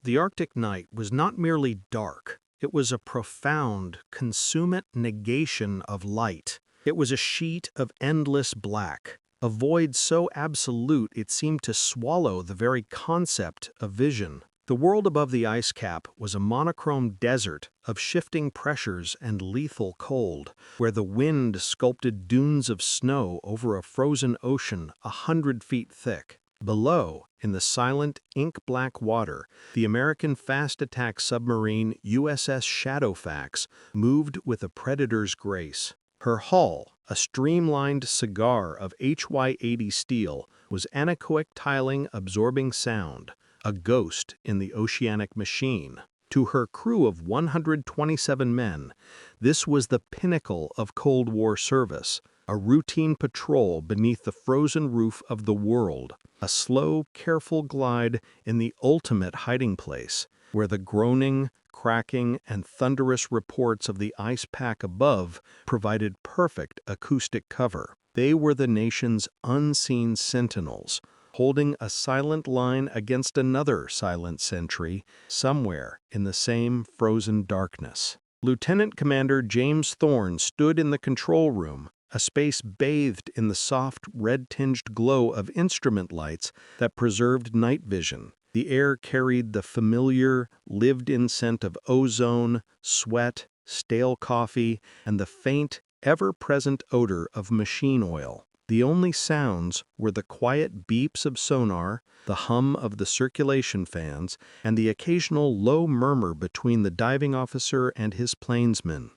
The Arctic night was not merely dark. It was a profound, consummate negation of light. It was a sheet of endless black, a void so absolute it seemed to swallow the very concept of vision. The world above the ice cap was a monochrome desert of shifting pressures and lethal cold, where the wind sculpted dunes of snow over a frozen ocean 100 feet thick. Below, in the silent, ink-black water, the American fast-attack submarine USS Shadowfax moved with a predator's grace. Her hull, a streamlined cigar of HY-80 steel, was anechoic tiling absorbing sound, a ghost in the oceanic machine. To her crew of 127 men, this was the pinnacle of Cold War service, a routine patrol beneath the frozen roof of the world, a slow, careful glide in the ultimate hiding place, where the groaning, cracking, and thunderous reports of the ice pack above provided perfect acoustic cover. They were the nation's unseen sentinels, holding a silent line against another silent sentry somewhere in the same frozen darkness. Lieutenant Commander James Thorne stood in the control room, a space bathed in the soft, red-tinged glow of instrument lights that preserved night vision. The air carried the familiar, lived-in scent of ozone, sweat, stale coffee, and the faint, ever-present odor of machine oil. The only sounds were the quiet beeps of sonar, the hum of the circulation fans, and the occasional low murmur between the diving officer and his plainsman.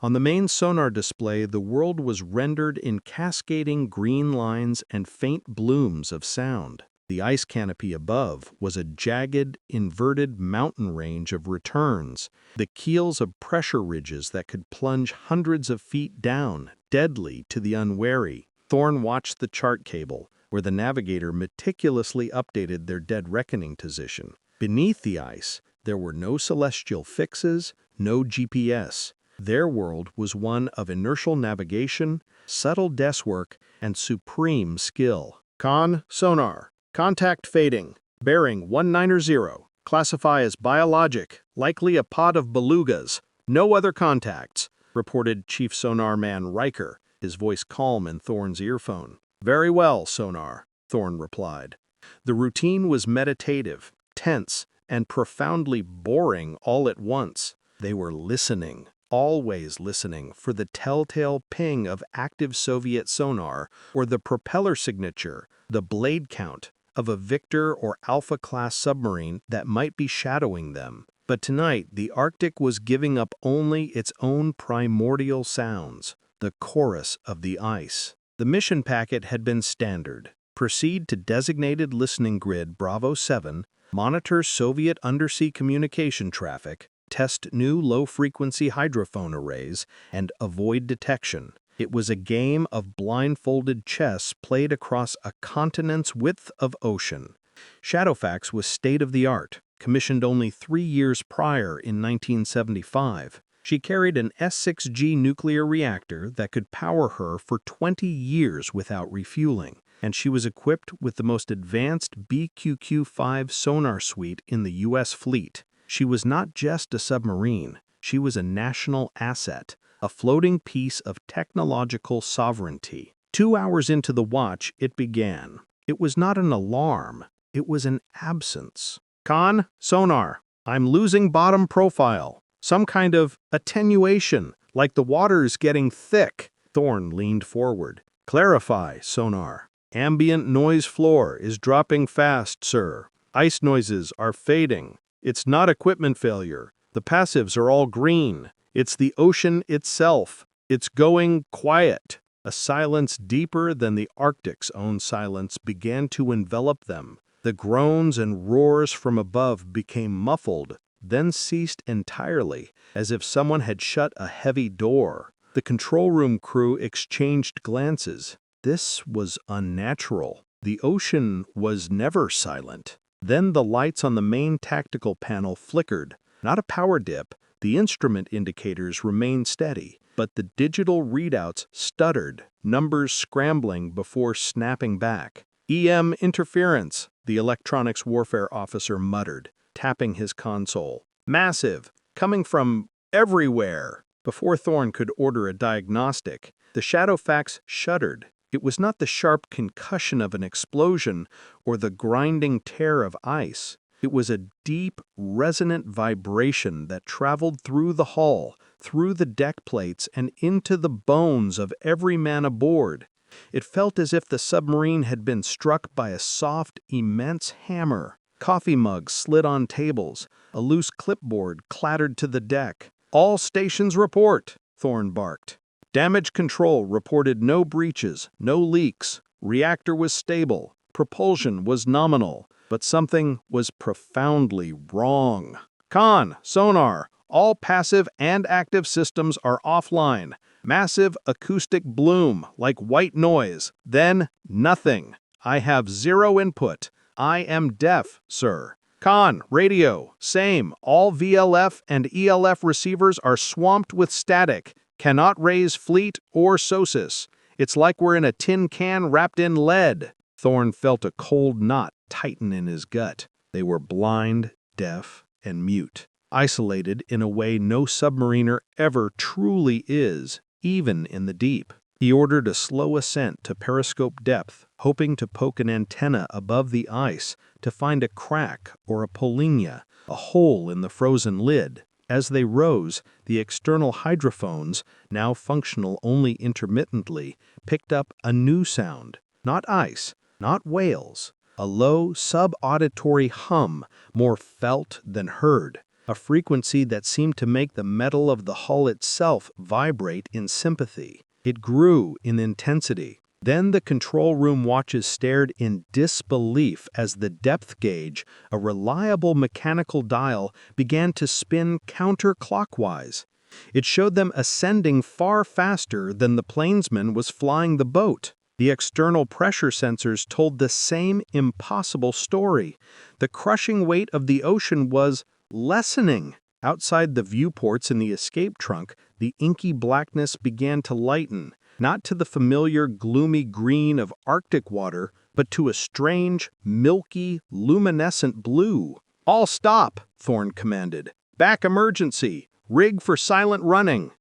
On the main sonar display, the world was rendered in cascading green lines and faint blooms of sound. The ice canopy above was a jagged, inverted mountain range of returns, the keels of pressure ridges that could plunge hundreds of feet down, deadly to the unwary. Thorne watched the chart cable, where the navigator meticulously updated their dead reckoning position. Beneath the ice, there were no celestial fixes, no GPS. Their world was one of inertial navigation, subtle desk work, and supreme skill. Con, sonar. Contact fading. Bearing 190. Classify as biologic, likely a pod of belugas. No other contacts, reported Chief Sonar Man Riker, his voice calm in Thorne's earphone. Very well, sonar, Thorne replied. The routine was meditative, tense, and profoundly boring all at once. They were listening. Always listening for the telltale ping of active Soviet sonar or the propeller signature, the blade count, of a Victor or Alpha-class submarine that might be shadowing them. But tonight, the Arctic was giving up only its own primordial sounds, the chorus of the ice. The mission packet had been standard. Proceed to designated listening grid Bravo 7, monitor Soviet undersea communication traffic, test new low-frequency hydrophone arrays, and avoid detection. It was a game of blindfolded chess played across a continent's width of ocean. Shadowfax was state-of-the-art, commissioned only 3 years prior in 1975. She carried an S-6G nuclear reactor that could power her for 20 years without refueling, and she was equipped with the most advanced BQQ-5 sonar suite in the U.S. fleet. She was not just a submarine, she was a national asset, a floating piece of technological sovereignty. 2 hours into the watch, it began. It was not an alarm, it was an absence. Con, sonar, I'm losing bottom profile. Some kind of attenuation, like the water's getting thick. Thorne leaned forward. Clarify, sonar. Ambient noise floor is dropping fast, sir. Ice noises are fading. It's not equipment failure. The passives are all green. It's the ocean itself. It's going quiet. A silence deeper than the Arctic's own silence began to envelop them. The groans and roars from above became muffled, then ceased entirely, as if someone had shut a heavy door. The control room crew exchanged glances. This was unnatural. The ocean was never silent. Then the lights on the main tactical panel flickered. Not a power dip. The instrument indicators remained steady, but the digital readouts stuttered, numbers scrambling before snapping back. EM interference, the electronics warfare officer muttered. tapping his console. Massive, coming from everywhere. Before Thorne could order a diagnostic, the Shadowfax shuddered. It was not the sharp concussion of an explosion or the grinding tear of ice. It was a deep, resonant vibration that traveled through the hull, through the deck plates, and into the bones of every man aboard. It felt as if the submarine had been struck by a soft, immense hammer. Coffee mugs slid on tables. A loose clipboard clattered to the deck. "All stations report," Thorne barked. Damage control reported no breaches, no leaks. Reactor was stable. Propulsion was nominal. But something was profoundly wrong. "Con, sonar, all passive and active systems are offline. Massive acoustic bloom, like white noise. Then nothing. I have zero input. I am deaf, sir. Con, radio, same. All VLF and ELF receivers are swamped with static. Cannot raise fleet or SOSIS. It's like we're in a tin can wrapped in lead." Thorne felt a cold knot tighten in his gut. They were blind, deaf, and mute, isolated in a way no submariner ever truly is, even in the deep. He ordered a slow ascent to periscope depth, hoping to poke an antenna above the ice to find a crack or a polinia, a hole in the frozen lid. As they rose, the external hydrophones, now functional only intermittently, picked up a new sound. Not ice, not whales. A low, sub-auditory hum, more felt than heard. A frequency that seemed to make the metal of the hull itself vibrate in sympathy. It grew in intensity. Then the control room watches stared in disbelief as the depth gauge, a reliable mechanical dial, began to spin counterclockwise. It showed them ascending far faster than the plainsman was flying the boat. The external pressure sensors told the same impossible story. The crushing weight of the ocean was lessening. Outside the viewports in the escape trunk, the inky blackness began to lighten, not to the familiar gloomy green of Arctic water, but to a strange, milky, luminescent blue. "All stop," Thorne commanded. "Back emergency. Rig for silent running."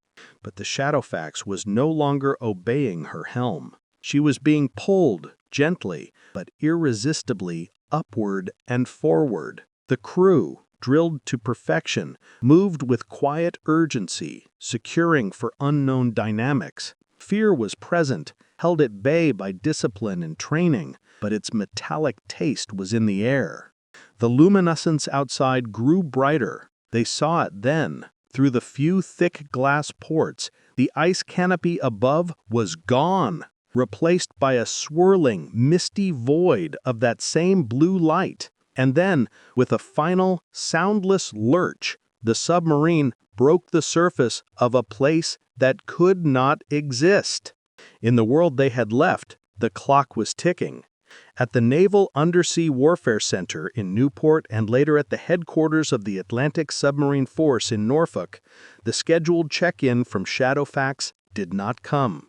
But the Shadowfax was no longer obeying her helm. She was being pulled, gently, but irresistibly, upward and forward. The crew, drilled to perfection, moved with quiet urgency, securing for unknown dynamics. Fear was present, held at bay by discipline and training, but its metallic taste was in the air. The luminescence outside grew brighter. They saw it then. Through the few thick glass ports, the ice canopy above was gone, replaced by a swirling, misty void of that same blue light. And then, with a final, soundless lurch, the submarine broke the surface of a place that could not exist. In the world they had left, the clock was ticking. At the Naval Undersea Warfare Center in Newport and later at the headquarters of the Atlantic Submarine Force in Norfolk, the scheduled check-in from Shadowfax did not come.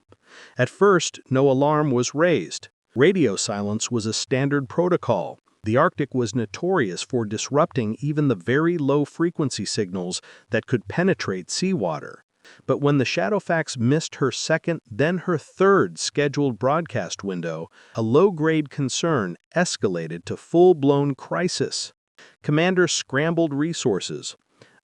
At first, no alarm was raised. Radio silence was a standard protocol. The Arctic was notorious for disrupting even the very low-frequency signals that could penetrate seawater. But when the Shadowfax missed her second, then her third scheduled broadcast window, a low-grade concern escalated to full-blown crisis. Commander scrambled resources.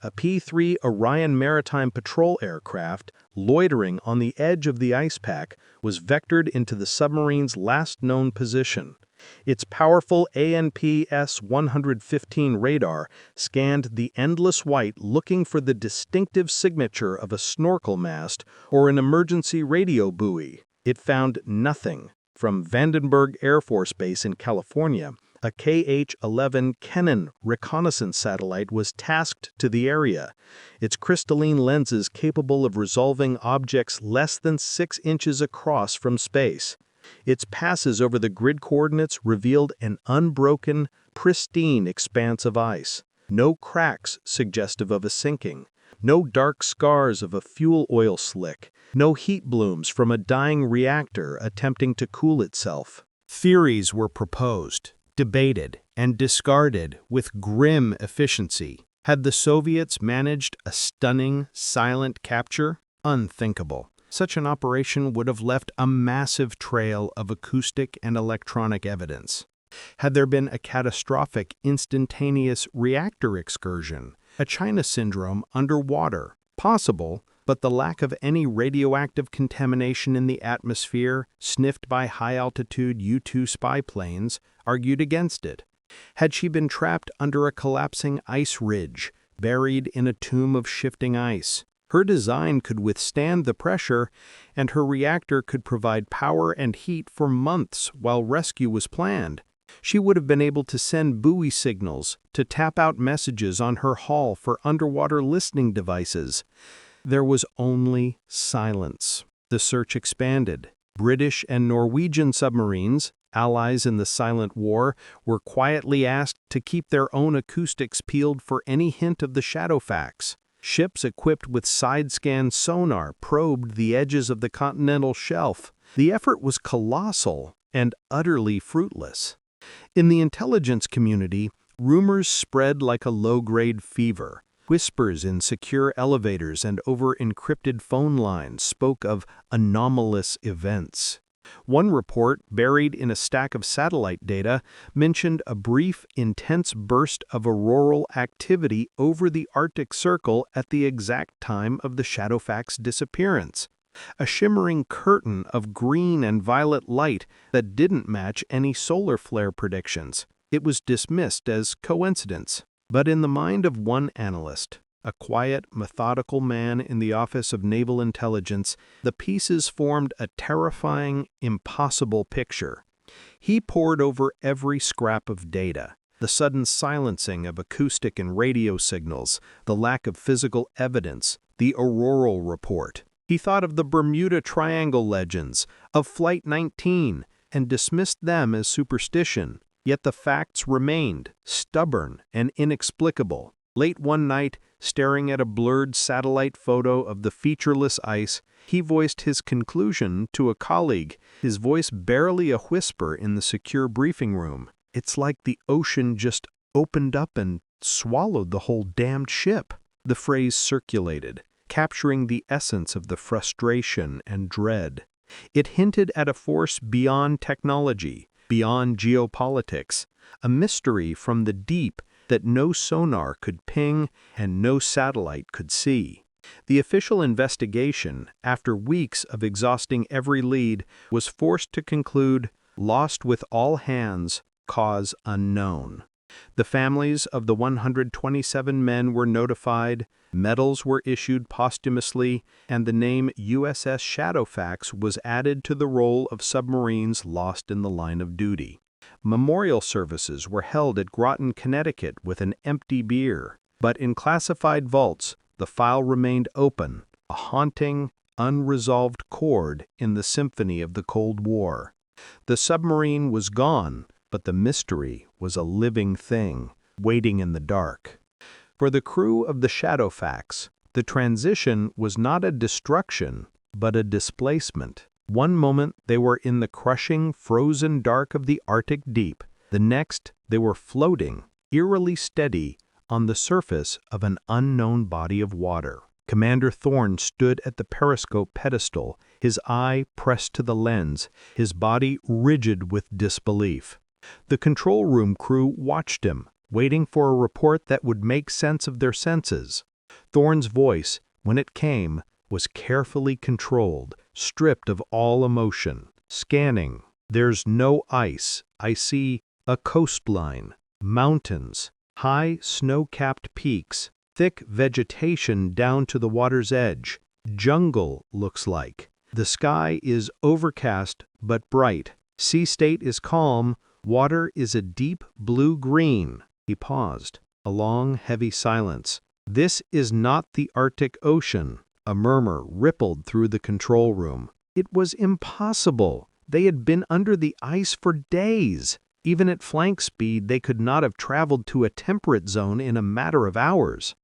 A P-3 Orion Maritime Patrol aircraft, loitering on the edge of the ice pack, was vectored into the submarine's last known position. Its powerful ANP-S-115 radar scanned the endless white looking for the distinctive signature of a snorkel mast or an emergency radio buoy. It found nothing. From Vandenberg Air Force Base in California, a KH-11 Kennan reconnaissance satellite was tasked to the area, its crystalline lenses capable of resolving objects less than 6 inches across from space. Its passes over the grid coordinates revealed an unbroken, pristine expanse of ice. No cracks suggestive of a sinking. No dark scars of a fuel oil slick. No heat blooms from a dying reactor attempting to cool itself. Theories were proposed, debated, and discarded with grim efficiency. Had the Soviets managed a stunning, silent capture? Unthinkable. Such an operation would have left a massive trail of acoustic and electronic evidence. Had there been a catastrophic, instantaneous reactor excursion, a China syndrome underwater? Possible, but the lack of any radioactive contamination in the atmosphere, sniffed by high-altitude U-2 spy planes, argued against it. Had she been trapped under a collapsing ice ridge, buried in a tomb of shifting ice? Her design could withstand the pressure, and her reactor could provide power and heat for months while rescue was planned. She would have been able to send buoy signals, to tap out messages on her hull for underwater listening devices. There was only silence. The search expanded. British and Norwegian submarines, allies in the silent war, were quietly asked to keep their own acoustics peeled for any hint of the Shadowfax. Ships equipped with side-scan sonar probed the edges of the continental shelf. The effort was colossal and utterly fruitless. In the intelligence community, rumors spread like a low-grade fever. Whispers in secure elevators and over encrypted phone lines spoke of anomalous events. One report, buried in a stack of satellite data, mentioned a brief, intense burst of auroral activity over the Arctic Circle at the exact time of the Shadowfax disappearance. A shimmering curtain of green and violet light that didn't match any solar flare predictions. It was dismissed as coincidence. But in the mind of one analyst, a quiet, methodical man in the Office of Naval Intelligence, the pieces formed a terrifying, impossible picture. He pored over every scrap of data, the sudden silencing of acoustic and radio signals, the lack of physical evidence, the auroral report. He thought of the Bermuda Triangle legends, of Flight 19, and dismissed them as superstition. Yet the facts remained, stubborn and inexplicable. Late one night, staring at a blurred satellite photo of the featureless ice, he voiced his conclusion to a colleague, his voice barely a whisper in the secure briefing room. "It's like the ocean just opened up and swallowed the whole damned ship." The phrase circulated, capturing the essence of the frustration and dread. It hinted at a force beyond technology, beyond geopolitics, a mystery from the deep that no sonar could ping and no satellite could see. The official investigation, after weeks of exhausting every lead, was forced to conclude, lost with all hands, cause unknown. The families of the 127 men were notified, medals were issued posthumously, and the name USS Shadowfax was added to the roll of submarines lost in the line of duty. Memorial services were held at Groton, Connecticut with an empty bier, but in classified vaults, the file remained open, a haunting, unresolved chord in the symphony of the Cold War. The submarine was gone, but the mystery was a living thing, waiting in the dark. For the crew of the Shadowfax, the transition was not a destruction, but a displacement. One moment they were in the crushing, frozen dark of the Arctic deep. The next, they were floating, eerily steady, on the surface of an unknown body of water. Commander Thorne stood at the periscope pedestal, his eye pressed to the lens, his body rigid with disbelief. The control room crew watched him, waiting for a report that would make sense of their senses. Thorne's voice, when it came, was carefully controlled, stripped of all emotion. Scanning. "There's no ice. I see a coastline, mountains, high snow-capped peaks, thick vegetation down to the water's edge. Jungle, looks like. The sky is overcast but bright. Sea state is calm. Water is a deep blue-green." He paused. A long, heavy silence. "This is not the Arctic Ocean." A murmur rippled through the control room. It was impossible. They had been under the ice for days. Even at flank speed, they could not have traveled to a temperate zone in a matter of hours.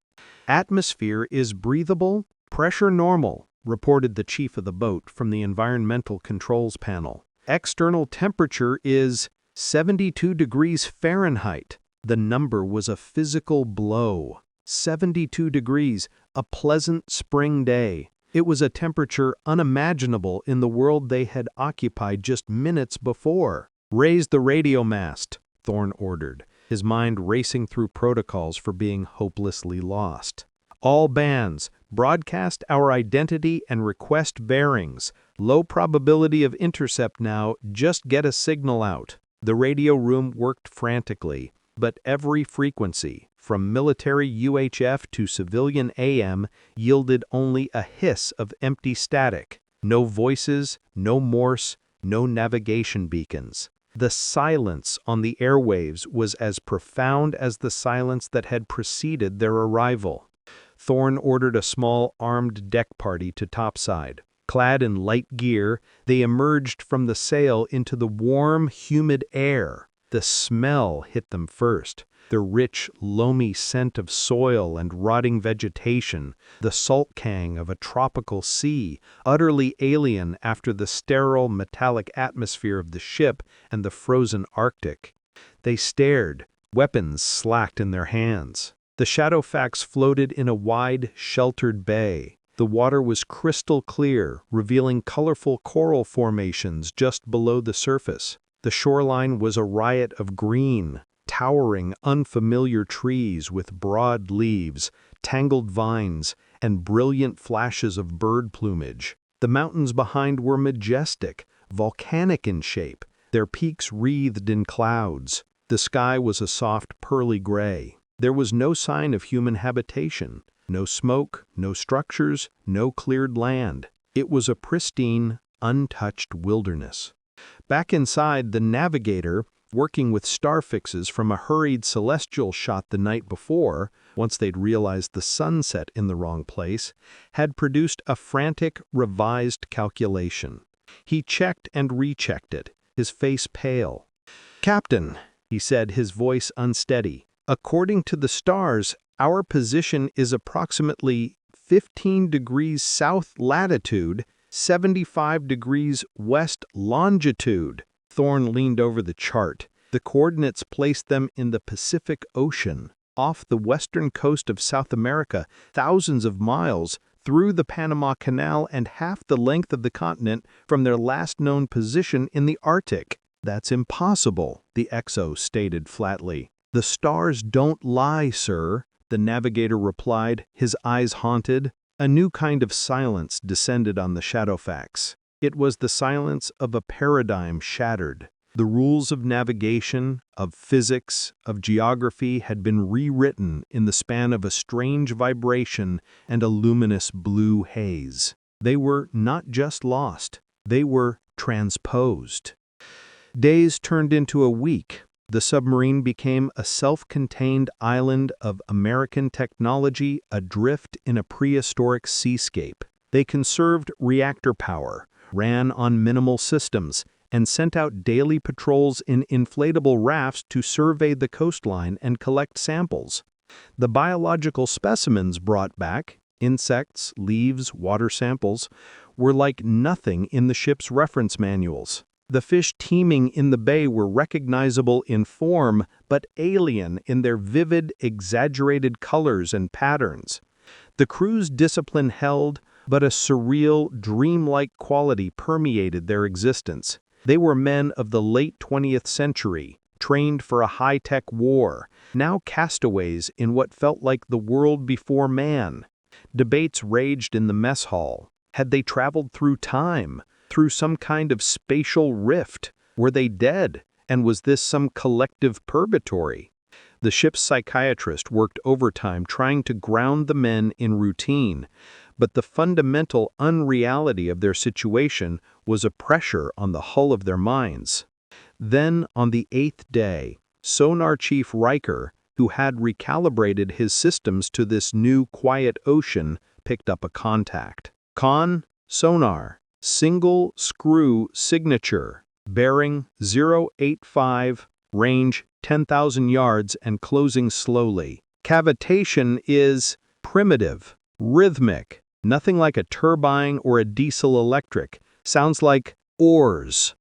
"Atmosphere is breathable, pressure normal," reported the chief of the boat from the environmental controls panel. "External temperature is 72 degrees Fahrenheit. The number was a physical blow. 72 degrees, a pleasant spring day. It was a temperature unimaginable in the world they had occupied just minutes before. "Raise the radio mast," Thorne ordered, his mind racing through protocols for being hopelessly lost. "All bands, broadcast our identity and request bearings. Low probability of intercept now, just get a signal out." The radio room worked frantically, but every frequency, from military UHF to civilian AM, yielded only a hiss of empty static. No voices, no Morse, no navigation beacons. The silence on the airwaves was as profound as the silence that had preceded their arrival. Thorne ordered a small armed deck party to topside. Clad in light gear, they emerged from the sail into the warm, humid air. The smell hit them first. The rich, loamy scent of soil and rotting vegetation, the salt kang of a tropical sea, utterly alien after the sterile, metallic atmosphere of the ship and the frozen Arctic. They stared, weapons slacked in their hands. The Shadowfax floated in a wide, sheltered bay. The water was crystal clear, revealing colorful coral formations just below the surface. The shoreline was a riot of green, towering, unfamiliar trees with broad leaves, tangled vines, and brilliant flashes of bird plumage. The mountains behind were majestic, volcanic in shape, their peaks wreathed in clouds. The sky was a soft, pearly gray. There was no sign of human habitation. No smoke, no structures, no cleared land. It was a pristine, untouched wilderness. Back inside, the navigator, working with star fixes from a hurried celestial shot the night before, once they'd realized the sunset in the wrong place, had produced a frantic, revised calculation. He checked and rechecked it, his face pale. "Captain," he said, his voice unsteady, "according to the stars, our position is approximately 15 degrees south latitude, 75 degrees west longitude." Thorne leaned over the chart. The coordinates placed them in the Pacific Ocean, off the western coast of South America, thousands of miles, through the Panama Canal and half the length of the continent from their last known position in the Arctic. "That's impossible," the XO stated flatly. "The stars don't lie, sir," the navigator replied, his eyes haunted. A new kind of silence descended on the Shadowfax. It was the silence of a paradigm shattered. The rules of navigation, of physics, of geography had been rewritten in the span of a strange vibration and a luminous blue haze. They were not just lost, they were transposed. Days turned into a week. The submarine became a self-contained island of American technology adrift in a prehistoric seascape. They conserved reactor power, ran on minimal systems, and sent out daily patrols in inflatable rafts to survey the coastline and collect samples. The biological specimens brought back, insects, leaves, water samples, were like nothing in the ship's reference manuals. The fish teeming in the bay were recognizable in form, but alien in their vivid, exaggerated colors and patterns. The crew's discipline held, but a surreal, dreamlike quality permeated their existence. They were men of the late 20th century, trained for a high-tech war, now castaways in what felt like the world before man. Debates raged in the mess hall. Had they traveled through time? Through some kind of spatial rift? Were they dead? And was this some collective purgatory? The ship's psychiatrist worked overtime trying to ground the men in routine, but the fundamental unreality of their situation was a pressure on the hull of their minds. Then, on the 8th day, Sonar Chief Riker, who had recalibrated his systems to this new quiet ocean, picked up a contact. "Con, sonar. Single screw signature, bearing 085, range 10,000 yards and closing slowly. Cavitation is primitive, rhythmic, nothing like a turbine or a diesel electric. Sounds like oars.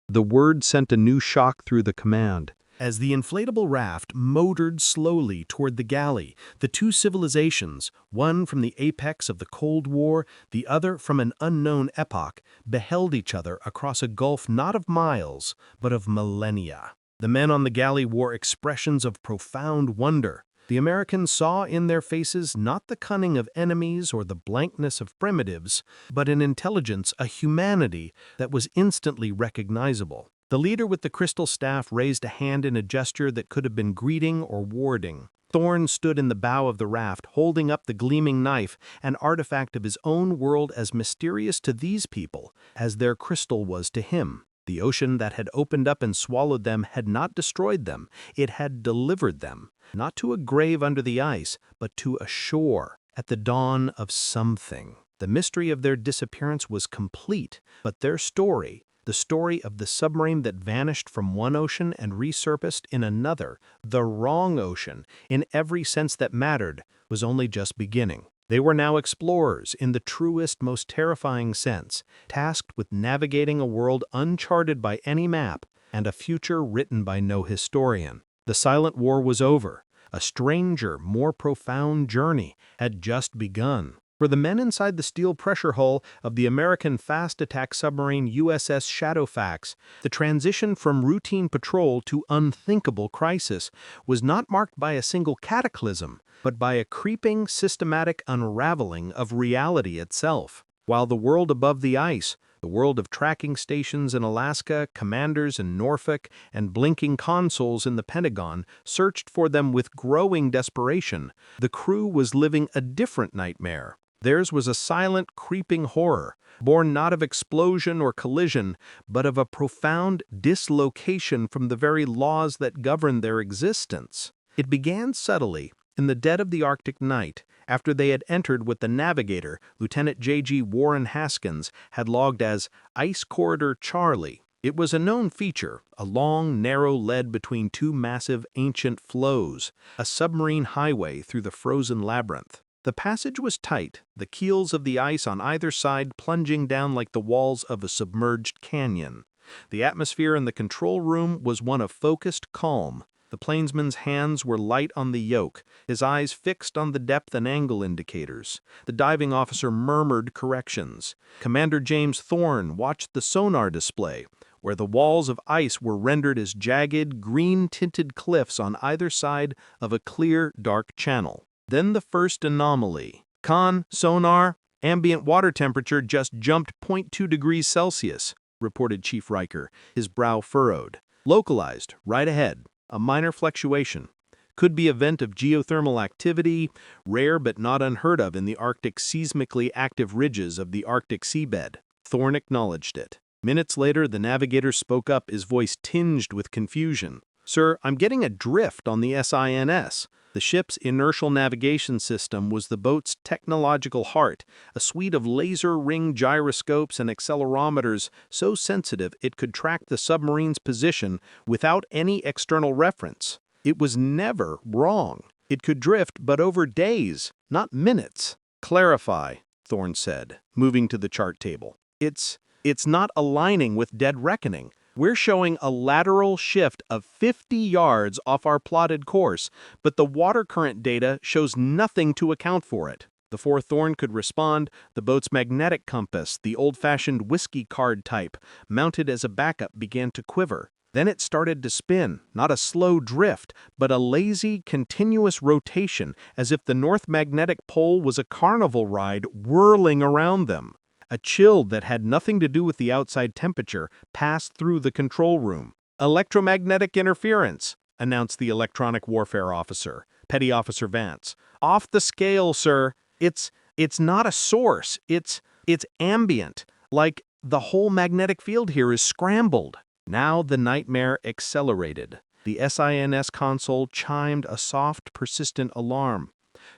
The word sent a new shock through the command. As the inflatable raft motored slowly toward the galley, the two civilizations, one from the apex of the Cold War, the other from an unknown epoch, beheld each other across a gulf not of miles, but of millennia. The men on the galley wore expressions of profound wonder. The Americans saw in their faces not the cunning of enemies or the blankness of primitives, but an intelligence, a humanity that was instantly recognizable. The leader with the crystal staff raised a hand in a gesture that could have been greeting or warding. Thorne stood in the bow of the raft, holding up the gleaming knife, an artifact of his own world as mysterious to these people as their crystal was to him. The ocean that had opened up and swallowed them had not destroyed them, it had delivered them, not to a grave under the ice, but to a shore at the dawn of something. The mystery of their disappearance was complete, but their story, the story of the submarine that vanished from one ocean and resurfaced in another, the wrong ocean, in every sense that mattered, was only just beginning. They were now explorers in the truest, most terrifying sense, tasked with navigating a world uncharted by any map and a future written by no historian. The Silent War was over. A stranger, more profound journey had just begun. For the men inside the steel pressure hull of the American fast attack submarine USS Shadowfax, the transition from routine patrol to unthinkable crisis was not marked by a single cataclysm, but by a creeping, systematic unraveling of reality itself. While the world above the ice, the world of tracking stations in Alaska, commanders in Norfolk, and blinking consoles in the Pentagon searched for them with growing desperation, the crew was living a different nightmare. Theirs was a silent, creeping horror, born not of explosion or collision, but of a profound dislocation from the very laws that govern their existence. It began subtly, in the dead of the Arctic night, after they had entered what the navigator, Lieutenant J.G. Warren Haskins, had logged as Ice Corridor Charlie. It was a known feature, a long, narrow lead between two massive, ancient floes, a submarine highway through the frozen labyrinth. The passage was tight, the keels of the ice on either side plunging down like the walls of a submerged canyon. The atmosphere in the control room was one of focused calm. The plainsman's hands were light on the yoke, his eyes fixed on the depth and angle indicators. The diving officer murmured corrections. Commander James Thorne watched the sonar display, where the walls of ice were rendered as jagged, green-tinted cliffs on either side of a clear, dark channel. Then the first anomaly. Con, sonar, ambient water temperature just jumped 0.2 degrees Celsius, reported Chief Riker, his brow furrowed. Localized, right ahead. A minor fluctuation. Could be a vent of geothermal activity, rare but not unheard of in the Arctic seismically active ridges of the Arctic seabed. Thorne acknowledged it. Minutes later, the navigator spoke up, his voice tinged with confusion. "Sir, I'm getting a drift on the SINS. The ship's inertial navigation system was the boat's technological heart, a suite of laser ring gyroscopes and accelerometers so sensitive it could track the submarine's position without any external reference. It was never wrong. It could drift, but over days, not minutes." "Clarify," Thorne said, moving to the chart table. It's not aligning with dead reckoning. We're showing a lateral shift of 50 yards off our plotted course, but the water current data shows nothing to account for it." Before Thorne could respond, the boat's magnetic compass, the old-fashioned whiskey card type, mounted as a backup, began to quiver. Then it started to spin, not a slow drift, but a lazy, continuous rotation, as if the North Magnetic Pole was a carnival ride whirling around them. A chill that had nothing to do with the outside temperature passed through the control room. "Electromagnetic interference," announced the electronic warfare officer, Petty Officer Vance. "Off the scale, sir. It's not a source. It's ambient. Like the whole magnetic field here is scrambled." Now the nightmare accelerated. The SINS console chimed a soft, persistent alarm.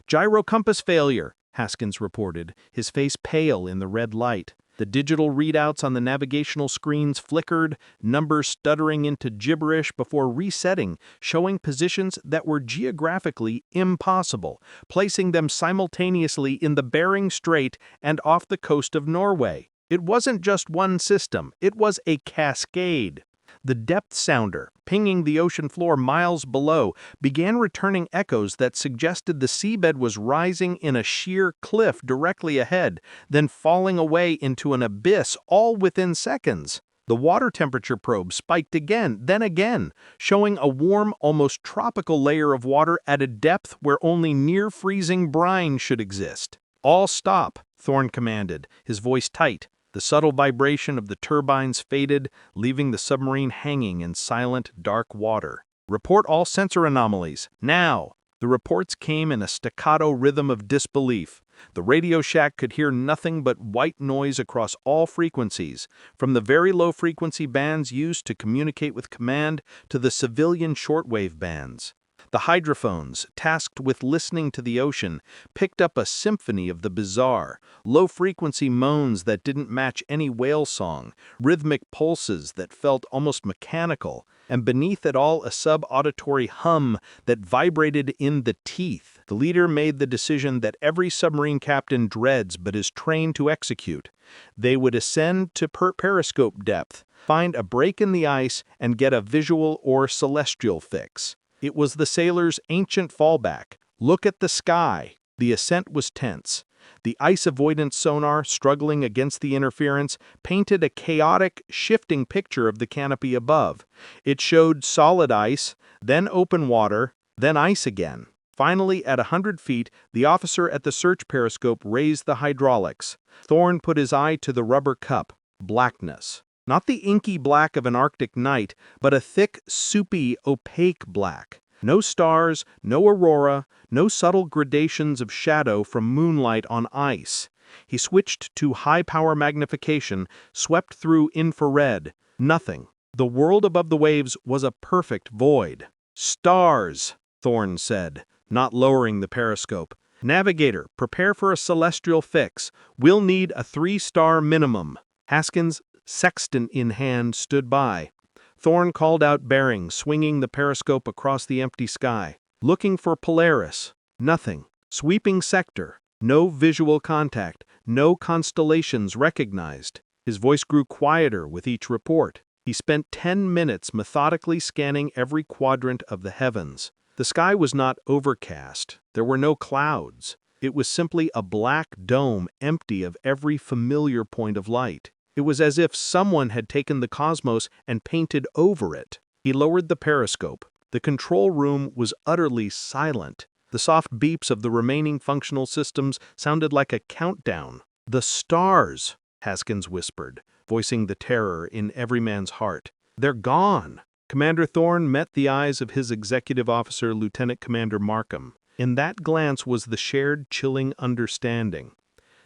"Gyro compass failure," Haskins reported, his face pale in the red light. The digital readouts on the navigational screens flickered, numbers stuttering into gibberish before resetting, showing positions that were geographically impossible, placing them simultaneously in the Bering Strait and off the coast of Norway. It wasn't just one system, it was a cascade. The depth sounder, pinging the ocean floor miles below, began returning echoes that suggested the seabed was rising in a sheer cliff directly ahead, then falling away into an abyss all within seconds. The water temperature probe spiked again, then again, showing a warm, almost tropical layer of water at a depth where only near-freezing brine should exist. "All stop," Thorne commanded, his voice tight. The subtle vibration of the turbines faded, leaving the submarine hanging in silent, dark water. "Report all sensor anomalies, now!" The reports came in a staccato rhythm of disbelief. The Radio Shack could hear nothing but white noise across all frequencies, from the very low-frequency bands used to communicate with command to the civilian shortwave bands. The hydrophones, tasked with listening to the ocean, picked up a symphony of the bizarre, low-frequency moans that didn't match any whale song, rhythmic pulses that felt almost mechanical, and beneath it all a sub-auditory hum that vibrated in the teeth. The leader made the decision that every submarine captain dreads but is trained to execute. They would ascend to periscope depth, find a break in the ice, and get a visual or celestial fix. It was the sailors' ancient fallback. Look at the sky. The ascent was tense. The ice avoidance sonar, struggling against the interference, painted a chaotic, shifting picture of the canopy above. It showed solid ice, then open water, then ice again. Finally, at 100 feet, the officer at the search periscope raised the hydraulics. Thorne put his eye to the rubber cup. Blackness. Not the inky black of an Arctic night, but a thick, soupy, opaque black. No stars, no aurora, no subtle gradations of shadow from moonlight on ice. He switched to high-power magnification, swept through infrared. Nothing. The world above the waves was a perfect void. "Stars," Thorne said, not lowering the periscope. "Navigator, prepare for a celestial fix. We'll need a 3-star minimum." Haskins, sextant in hand, stood by. Thorne called out bearings, swinging the periscope across the empty sky. "Looking for Polaris." Nothing. "Sweeping sector." No visual contact. No constellations recognized. His voice grew quieter with each report. He spent 10 minutes methodically scanning every quadrant of the heavens. The sky was not overcast. There were no clouds. It was simply a black dome empty of every familiar point of light. It was as if someone had taken the cosmos and painted over it. He lowered the periscope. The control room was utterly silent. The soft beeps of the remaining functional systems sounded like a countdown. "The stars," Haskins whispered, voicing the terror in every man's heart. "They're gone." Commander Thorne met the eyes of his executive officer, Lieutenant Commander Markham. In that glance was the shared, chilling understanding.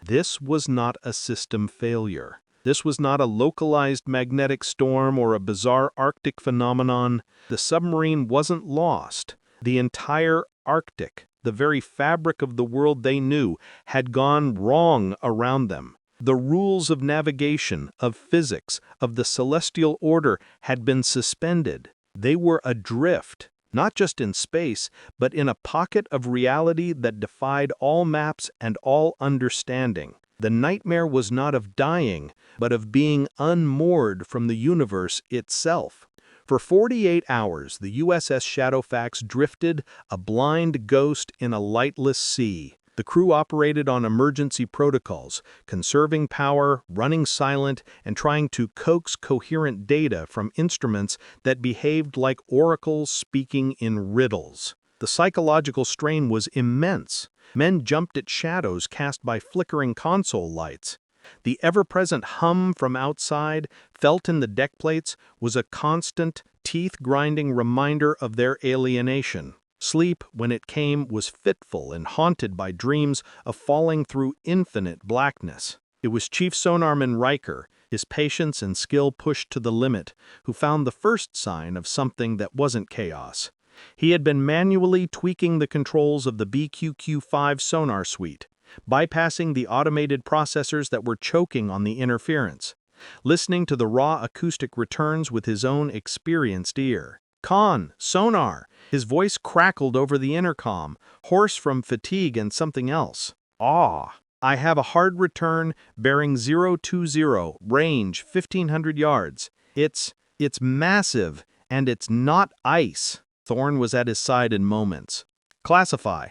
This was not a system failure. This was not a localized magnetic storm or a bizarre Arctic phenomenon. The submarine wasn't lost. The entire Arctic, the very fabric of the world they knew, had gone wrong around them. The rules of navigation, of physics, of the celestial order had been suspended. They were adrift, not just in space, but in a pocket of reality that defied all maps and all understanding. The nightmare was not of dying, but of being unmoored from the universe itself. For 48 hours, the USS Shadowfax drifted, a blind ghost in a lightless sea. The crew operated on emergency protocols, conserving power, running silent, and trying to coax coherent data from instruments that behaved like oracles speaking in riddles. The psychological strain was immense. Men jumped at shadows cast by flickering console lights. The ever-present hum from outside, felt in the deck plates, was a constant, teeth-grinding reminder of their alienation. Sleep, when it came, was fitful and haunted by dreams of falling through infinite blackness. It was Chief Sonarman Riker, his patience and skill pushed to the limit, who found the first sign of something that wasn't chaos. He had been manually tweaking the controls of the BQQ-5 sonar suite, bypassing the automated processors that were choking on the interference, listening to the raw acoustic returns with his own experienced ear. "Con, sonar!" His voice crackled over the intercom, hoarse from fatigue and something else. "Awe!" I have a hard return, bearing 020, range 1,500 yards. It's massive, and it's not ice." Thorne was at his side in moments. "Classify."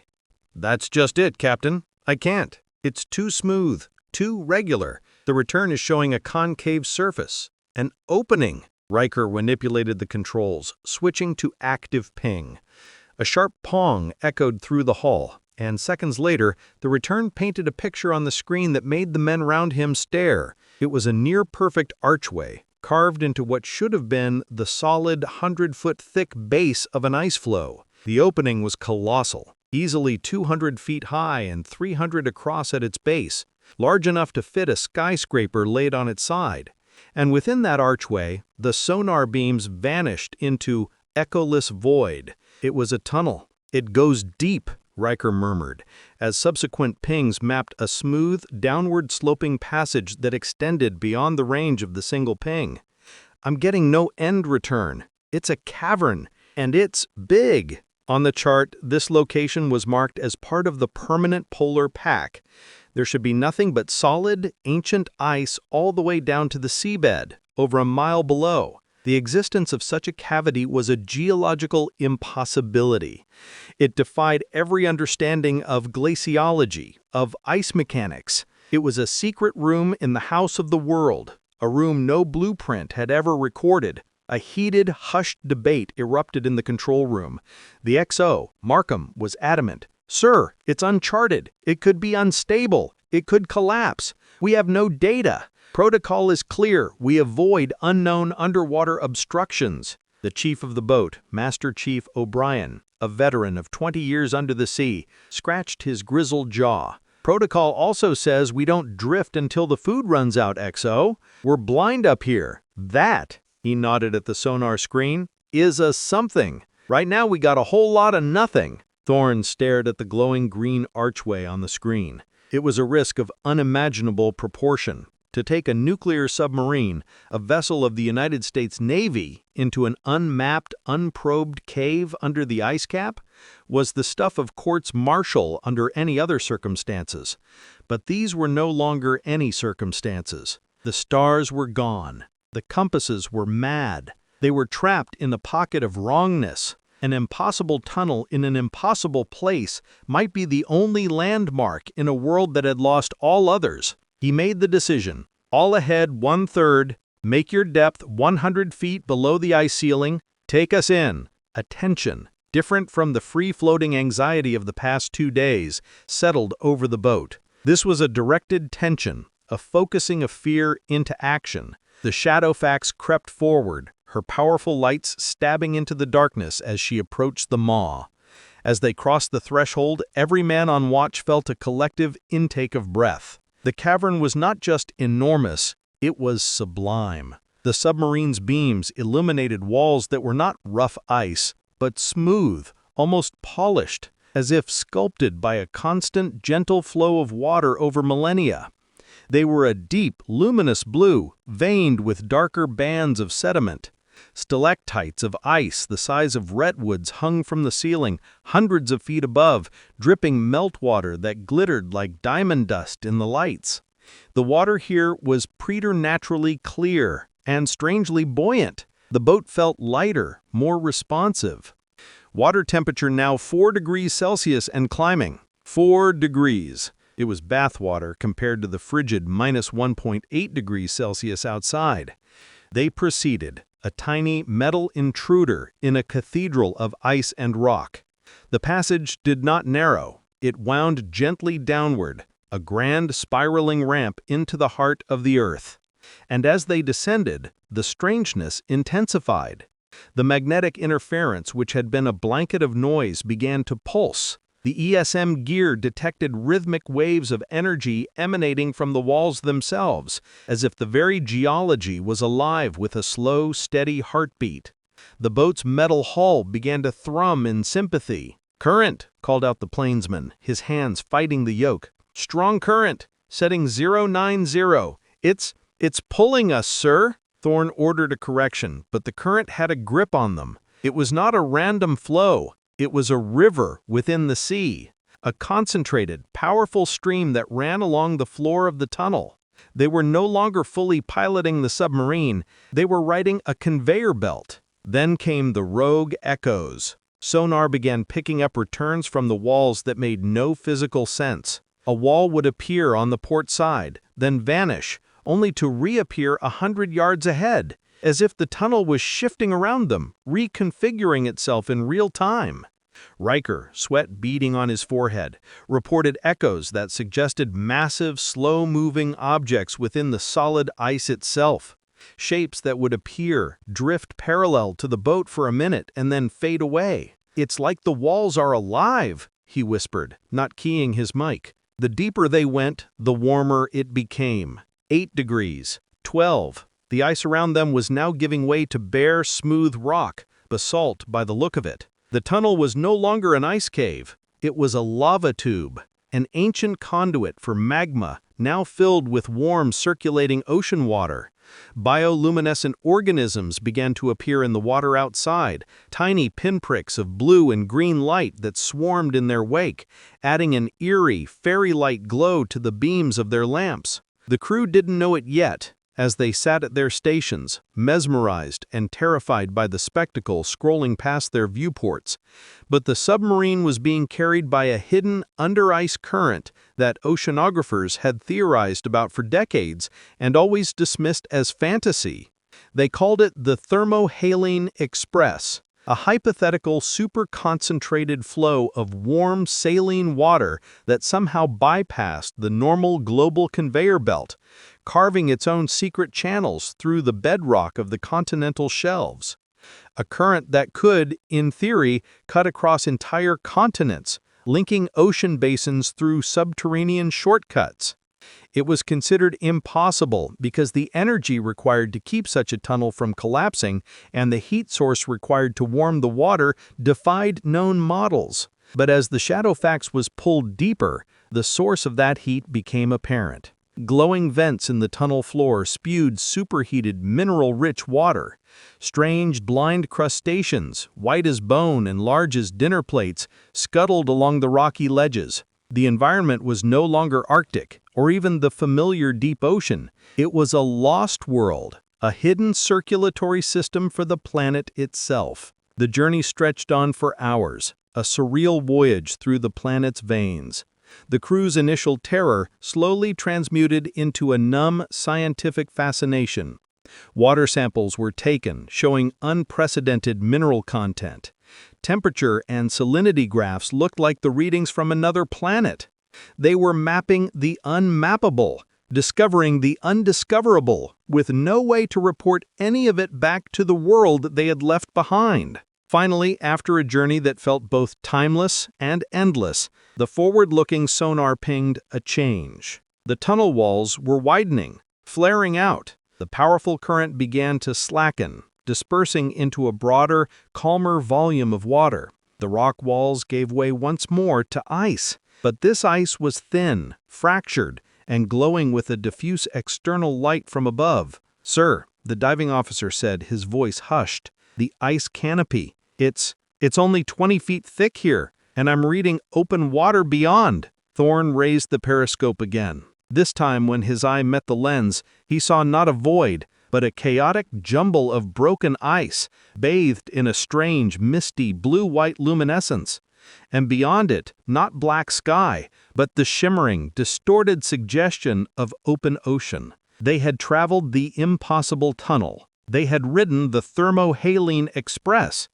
"That's just it, Captain. I can't. It's too smooth, too regular. The return is showing a concave surface. An opening." Riker manipulated the controls, switching to active ping. A sharp pong echoed through the hull, and seconds later, the return painted a picture on the screen that made the men round him stare. It was a near-perfect archway, carved into what should have been the solid 100-foot-thick base of an ice floe. The opening was colossal, easily 200 feet high and 300 across at its base, large enough to fit a skyscraper laid on its side. And within that archway, the sonar beams vanished into echoless void. It was a tunnel. "It goes deep," Riker murmured, as subsequent pings mapped a smooth, downward-sloping passage that extended beyond the range of the single ping. "I'm getting no end return. It's a cavern, and it's big." On the chart, this location was marked as part of the permanent polar pack. There should be nothing but solid, ancient ice all the way down to the seabed, over a mile below. The existence of such a cavity was a geological impossibility. It defied every understanding of glaciology, of ice mechanics. It was a secret room in the house of the world, a room no blueprint had ever recorded. A heated, hushed debate erupted in the control room. The XO, Markham, was adamant. "Sir, it's uncharted. It could be unstable. It could collapse. We have no data. Protocol is clear. We avoid unknown underwater obstructions." The chief of the boat, Master Chief O'Brien, a veteran of 20 years under the sea, scratched his grizzled jaw. "Protocol also says we don't drift until the food runs out, XO. We're blind up here. That," he nodded at the sonar screen, "is a something. Right now we got a whole lot of nothing." Thorne stared at the glowing green archway on the screen. It was a risk of unimaginable proportion. To take a nuclear submarine, a vessel of the United States Navy, into an unmapped, unprobed cave under the ice cap was the stuff of courts-martial under any other circumstances. But these were no longer any circumstances. The stars were gone. The compasses were mad. They were trapped in a pocket of wrongness. An impossible tunnel in an impossible place might be the only landmark in a world that had lost all others. He made the decision. All ahead 1/3, make your depth 100 feet below the ice ceiling, take us in. Attention, different from the free-floating anxiety of the past 2 days, settled over the boat. This was a directed tension, a focusing of fear into action. The Shadowfax crept forward, her powerful lights stabbing into the darkness as she approached the maw. As they crossed the threshold, every man on watch felt a collective intake of breath. The cavern was not just enormous, it was sublime. The submarine's beams illuminated walls that were not rough ice, but smooth, almost polished, as if sculpted by a constant, gentle flow of water over millennia. They were a deep, luminous blue, veined with darker bands of sediment. Stalactites of ice the size of redwoods hung from the ceiling, hundreds of feet above, dripping meltwater that glittered like diamond dust in the lights. The water here was preternaturally clear and strangely buoyant. The boat felt lighter, more responsive. Water temperature now 4 degrees Celsius and climbing. 4 degrees. It was bathwater compared to the frigid minus 1.8 degrees Celsius outside. They proceeded. A tiny metal intruder in a cathedral of ice and rock. The passage did not narrow. It wound gently downward, a grand spiraling ramp into the heart of the earth. And as they descended, the strangeness intensified. The magnetic interference, which had been a blanket of noise, began to pulse. The ESM gear detected rhythmic waves of energy emanating from the walls themselves, as if the very geology was alive with a slow, steady heartbeat. The boat's metal hull began to thrum in sympathy. "Current," called out the plainsman, his hands fighting the yoke. "Strong current, setting 090. It's pulling us, sir." Thorne ordered a correction, but the current had a grip on them. It was not a random flow. It was a river within the sea. a concentrated, powerful stream that ran along the floor of the tunnel. They were no longer fully piloting the submarine, they were riding a conveyor belt. Then came the rogue echoes. Sonar began picking up returns from the walls that made no physical sense. A wall would appear on the port side, then vanish, only to reappear 100 yards ahead, as if the tunnel was shifting around them, reconfiguring itself in real time. Riker, sweat beading on his forehead, reported echoes that suggested massive, slow-moving objects within the solid ice itself. Shapes that would appear, drift parallel to the boat for a minute, and then fade away. "It's like the walls are alive," he whispered, not keying his mic. The deeper they went, the warmer it became. 8 degrees, 12. The ice around them was now giving way to bare, smooth rock, basalt by the look of it. The tunnel was no longer an ice cave. It was a lava tube, an ancient conduit for magma now filled with warm, circulating ocean water. Bioluminescent organisms began to appear in the water outside, tiny pinpricks of blue and green light that swarmed in their wake, adding an eerie, fairy-like glow to the beams of their lamps. The crew didn't know it yet, as they sat at their stations, mesmerized and terrified by the spectacle scrolling past their viewports. But the submarine was being carried by a hidden under-ice current that oceanographers had theorized about for decades and always dismissed as fantasy. They called it the Thermohaline Express, a hypothetical super-concentrated flow of warm saline water that somehow bypassed the normal global conveyor belt, carving its own secret channels through the bedrock of the continental shelves. A current that could, in theory, cut across entire continents, linking ocean basins through subterranean shortcuts. It was considered impossible because the energy required to keep such a tunnel from collapsing and the heat source required to warm the water defied known models. But as the Shadowfax was pulled deeper, the source of that heat became apparent. Glowing vents in the tunnel floor spewed superheated, mineral-rich water. Strange, blind crustaceans, white as bone and large as dinner plates, scuttled along the rocky ledges. The environment was no longer Arctic, or even the familiar deep ocean. It was a lost world, a hidden circulatory system for the planet itself. The journey stretched on for hours, a surreal voyage through the planet's veins. The crew's initial terror slowly transmuted into a numb scientific fascination. Water samples were taken, showing unprecedented mineral content. Temperature and salinity graphs looked like the readings from another planet. They were mapping the unmappable, discovering the undiscoverable, with no way to report any of it back to the world they had left behind. Finally, after a journey that felt both timeless and endless, the forward-looking sonar pinged a change. The tunnel walls were widening, flaring out. The powerful current began to slacken, dispersing into a broader, calmer volume of water. The rock walls gave way once more to ice, but this ice was thin, fractured, and glowing with a diffuse external light from above. "Sir," the diving officer said, his voice hushed, "the ice canopy. It's only 20 feet thick here, and I'm reading open water beyond." Thorne raised the periscope again. This time, when his eye met the lens, he saw not a void, but a chaotic jumble of broken ice, bathed in a strange, misty, blue-white luminescence. And beyond it, not black sky, but the shimmering, distorted suggestion of open ocean. They had traveled the impossible tunnel. They had ridden the Thermohaline Express.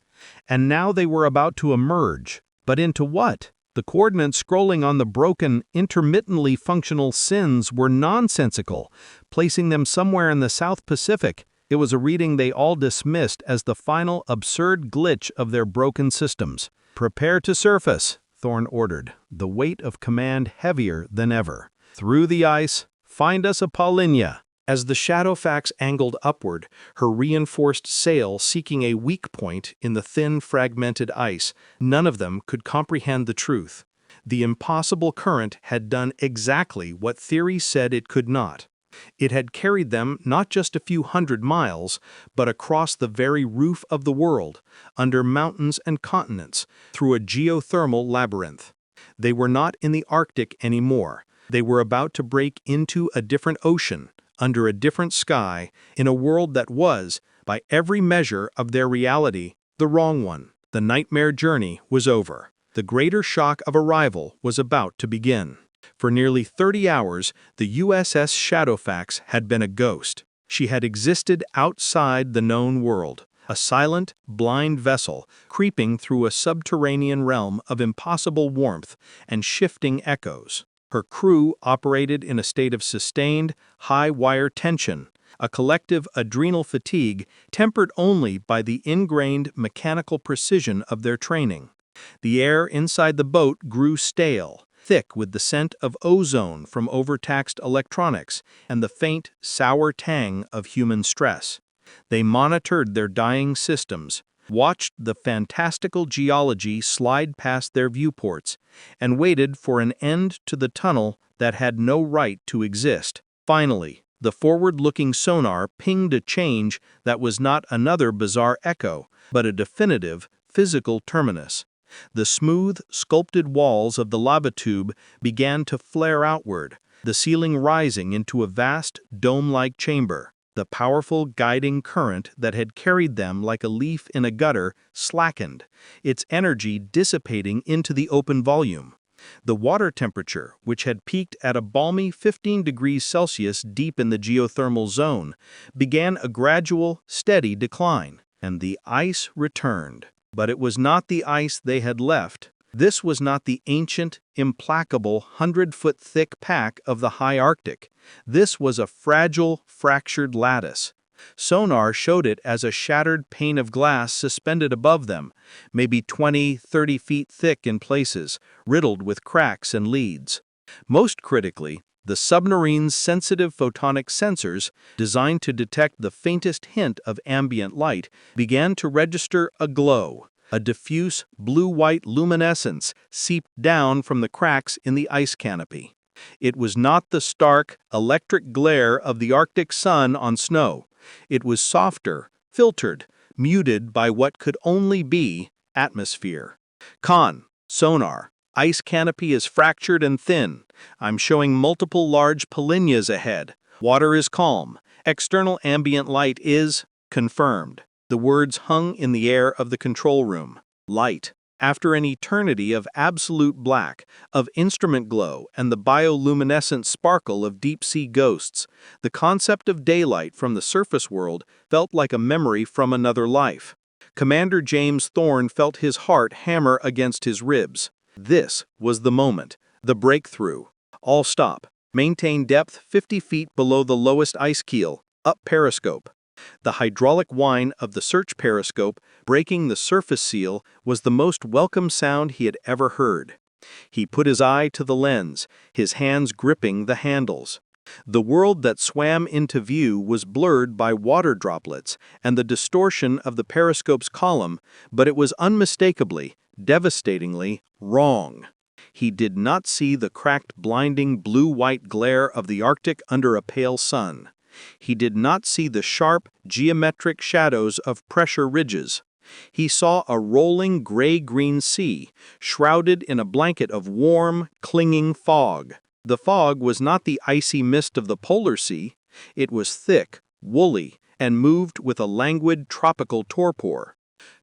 And now they were about to emerge. But into what? The coordinates scrolling on the broken, intermittently functional SINs were nonsensical, placing them somewhere in the South Pacific. It was a reading they all dismissed as the final absurd glitch of their broken systems. "Prepare to surface," Thorne ordered, the weight of command heavier than ever. "Through the ice, find us a Paulinia." As the Shadowfax angled upward, her reinforced sail seeking a weak point in the thin, fragmented ice, none of them could comprehend the truth. The impossible current had done exactly what theory said it could not. It had carried them not just a few hundred miles, but across the very roof of the world, under mountains and continents, through a geothermal labyrinth. They were not in the Arctic anymore. They were about to break into a different ocean, under a different sky, in a world that was, by every measure of their reality, the wrong one. The nightmare journey was over. The greater shock of arrival was about to begin. For nearly 30 hours, the USS Shadowfax had been a ghost. She had existed outside the known world, a silent, blind vessel creeping through a subterranean realm of impossible warmth and shifting echoes. Her crew operated in a state of sustained, high-wire tension, a collective adrenal fatigue tempered only by the ingrained mechanical precision of their training. The air inside the boat grew stale, thick with the scent of ozone from overtaxed electronics and the faint, sour tang of human stress. They monitored their dying systems, watched the fantastical geology slide past their viewports, and waited for an end to the tunnel that had no right to exist. Finally, the forward-looking sonar pinged a change that was not another bizarre echo, but a definitive, physical terminus. The smooth, sculpted walls of the lava tube began to flare outward, the ceiling rising into a vast, dome-like chamber. The powerful guiding current that had carried them like a leaf in a gutter slackened, its energy dissipating into the open volume. The water temperature, which had peaked at a balmy 15 degrees Celsius deep in the geothermal zone, began a gradual, steady decline, and the ice returned. But it was not the ice they had left. This was not the ancient, implacable 100-foot-thick pack of the high Arctic. This was a fragile, fractured lattice. Sonar showed it as a shattered pane of glass suspended above them, maybe 20-30 feet thick in places, riddled with cracks and leads. Most critically, the submarine's sensitive photonic sensors, designed to detect the faintest hint of ambient light, began to register a glow. A diffuse, blue-white luminescence seeped down from the cracks in the ice canopy. It was not the stark, electric glare of the Arctic sun on snow. It was softer, filtered, muted by what could only be atmosphere. Con, sonar, ice canopy is fractured and thin. I'm showing multiple large polynyas ahead. Water is calm. External ambient light is confirmed. The words hung in the air of the control room. Light. After an eternity of absolute black, of instrument glow and the bioluminescent sparkle of deep-sea ghosts, the concept of daylight from the surface world felt like a memory from another life. Commander James Thorne felt his heart hammer against his ribs. This was the moment, the breakthrough. All stop. Maintain depth 50 feet below the lowest ice keel. Up periscope. The hydraulic whine of the search periscope breaking the surface seal was the most welcome sound he had ever heard. He put his eye to the lens, his hands gripping the handles. The world that swam into view was blurred by water droplets and the distortion of the periscope's column, but it was unmistakably, devastatingly wrong. He did not see the cracked, blinding blue-white glare of the Arctic under a pale sun. He did not see the sharp, geometric shadows of pressure ridges. He saw a rolling gray-green sea, shrouded in a blanket of warm, clinging fog. The fog was not the icy mist of the polar sea. It was thick, woolly, and moved with a languid tropical torpor.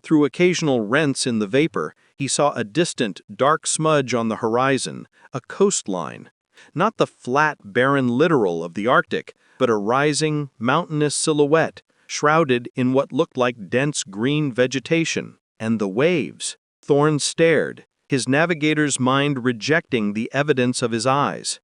Through occasional rents in the vapor, he saw a distant, dark smudge on the horizon, a coastline. Not the flat, barren littoral of the Arctic, but a rising, mountainous silhouette, shrouded in what looked like dense green vegetation. And the waves. Thorne stared, his navigator's mind rejecting the evidence of his eyes.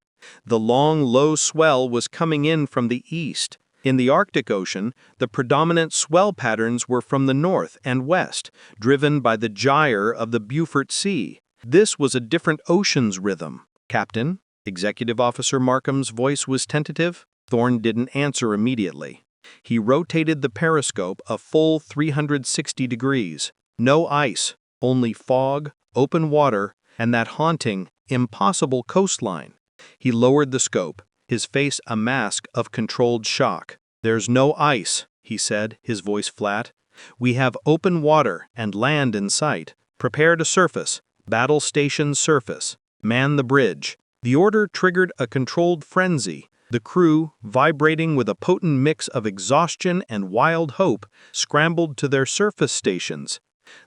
The long, low swell was coming in from the east. In the Arctic Ocean, the predominant swell patterns were from the north and west, driven by the gyre of the Beaufort Sea. This was a different ocean's rhythm. Captain, Executive Officer Markham's voice was tentative. Thorne didn't answer immediately. He rotated the periscope a full 360 degrees. No ice, only fog, open water, and that haunting, impossible coastline. He lowered the scope, his face a mask of controlled shock. "There's no ice," he said, his voice flat. "We have open water and land in sight. Prepare to surface. Battle station surface." "Man the bridge." The order triggered a controlled frenzy. The crew, vibrating with a potent mix of exhaustion and wild hope, scrambled to their surface stations.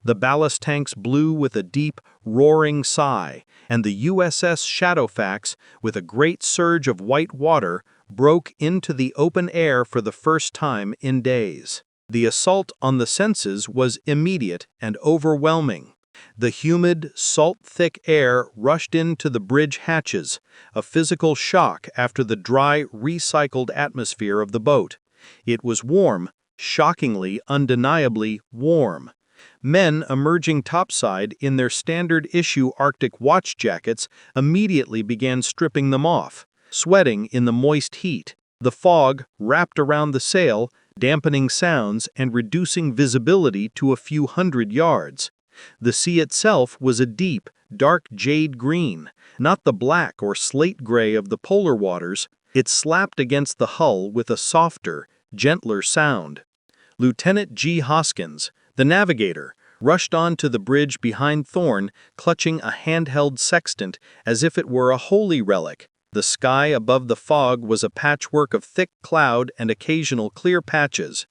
The ballast tanks blew with a deep, roaring sigh, and the USS Shadowfax, with a great surge of white water, broke into the open air for the first time in days. The assault on the senses was immediate and overwhelming. The humid, salt-thick air rushed into the bridge hatches, a physical shock after the dry, recycled atmosphere of the boat. It was warm, shockingly, undeniably warm. Men emerging topside in their standard-issue Arctic watch jackets immediately began stripping them off, sweating in the moist heat. The fog wrapped around the sail, dampening sounds and reducing visibility to a few hundred yards. The sea itself was a deep, dark jade green, not the black or slate gray of the polar waters. It slapped against the hull with a softer, gentler sound. Lieutenant G. Hoskins, the navigator, rushed on to the bridge behind Thorne, clutching a handheld sextant as if it were a holy relic. The sky above the fog was a patchwork of thick cloud and occasional clear patches.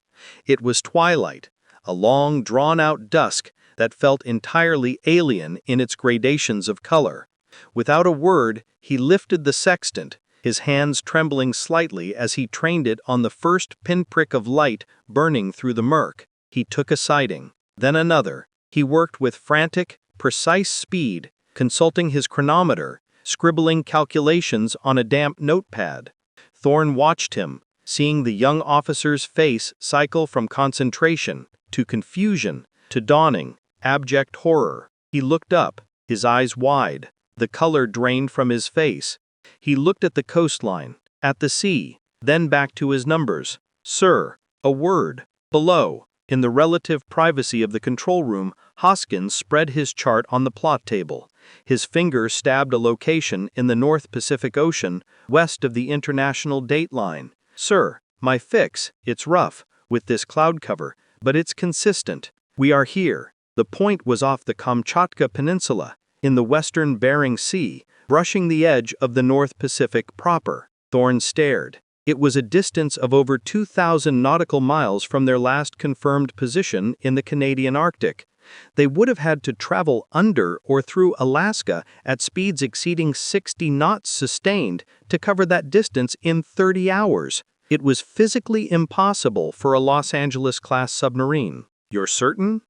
It was twilight, a long, drawn-out dusk that felt entirely alien in its gradations of color. Without a word, he lifted the sextant, his hands trembling slightly as he trained it on the first pinprick of light burning through the murk. He took a sighting, then another. He worked with frantic, precise speed, consulting his chronometer, scribbling calculations on a damp notepad. Thorne watched him, seeing the young officer's face cycle from concentration to confusion to dawning, abject horror. He looked up, his eyes wide. The color drained from his face. He looked at the coastline, at the sea, then back to his numbers. "Sir," a word. Below, in the relative privacy of the control room, Hoskins spread his chart on the plot table. His finger stabbed a location in the North Pacific Ocean, west of the international date line. "Sir, my fix, it's rough, with this cloud cover, but it's consistent. We are here." The point was off the Kamchatka Peninsula, in the western Bering Sea, brushing the edge of the North Pacific proper. Thorne stared. It was a distance of over 2,000 nautical miles from their last confirmed position in the Canadian Arctic. They would have had to travel under or through Alaska at speeds exceeding 60 knots sustained to cover that distance in 30 hours. It was physically impossible for a Los Angeles-class submarine. "You're certain?"